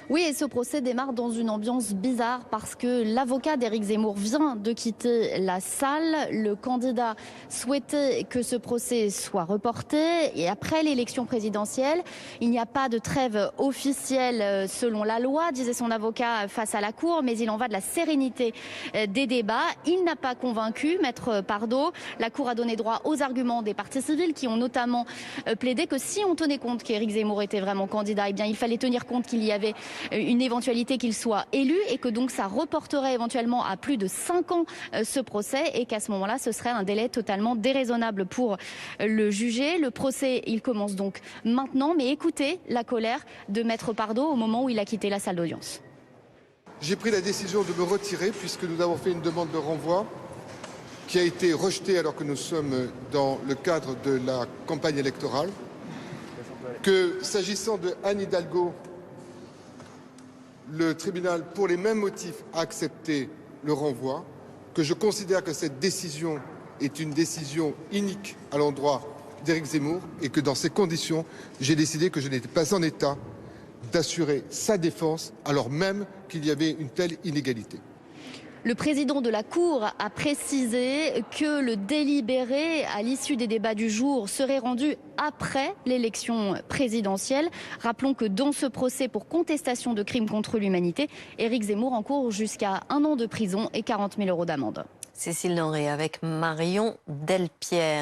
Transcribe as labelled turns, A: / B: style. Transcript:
A: Oui, et ce procès démarre dans une ambiance bizarre parce que l'avocat d'Éric Zemmour vient de quitter la salle. Le candidat souhaitait que ce procès soit reporté et après l'élection présidentielle, il n'y a pas de trêve officielle selon la loi, disait son avocat face à la cour, mais il en va de la sérénité des débats. Il n'a pas convaincu Maître Pardo. La cour a donné droit aux arguments des parties civiles qui ont notamment plaidé que si on tenait compte qu'Éric Zemmour était vraiment candidat, eh bien il fallait tenir compte qu'il y avait une éventualité qu'il soit élu et que donc ça reporterait éventuellement à plus de 5 ans ce procès et qu'à ce moment-là, ce serait un délai totalement déraisonnable pour le juger. Le procès, il commence donc maintenant, mais écoutez la colère de Maître Pardo au moment où il a quitté la salle d'audience.
B: J'ai pris la décision de me retirer puisque nous avons fait une demande de renvoi qui a été rejetée alors que nous sommes dans le cadre de la campagne électorale. Que s'agissant de Anne Hidalgo, le tribunal, pour les mêmes motifs, a accepté le renvoi, que je considère que cette décision est une décision inique à l'endroit d'Éric Zemmour et que dans ces conditions, j'ai décidé que je n'étais pas en état d'assurer sa défense alors même qu'il y avait une telle inégalité.
A: Le président de la Cour a précisé que le délibéré à l'issue des débats du jour serait rendu après l'élection présidentielle. Rappelons que dans ce procès pour contestation de crimes contre l'humanité, Éric Zemmour encourt jusqu'à 1 an de prison et 40 000 € d'amende.
C: Cécile Lenré avec Marion Delpierre.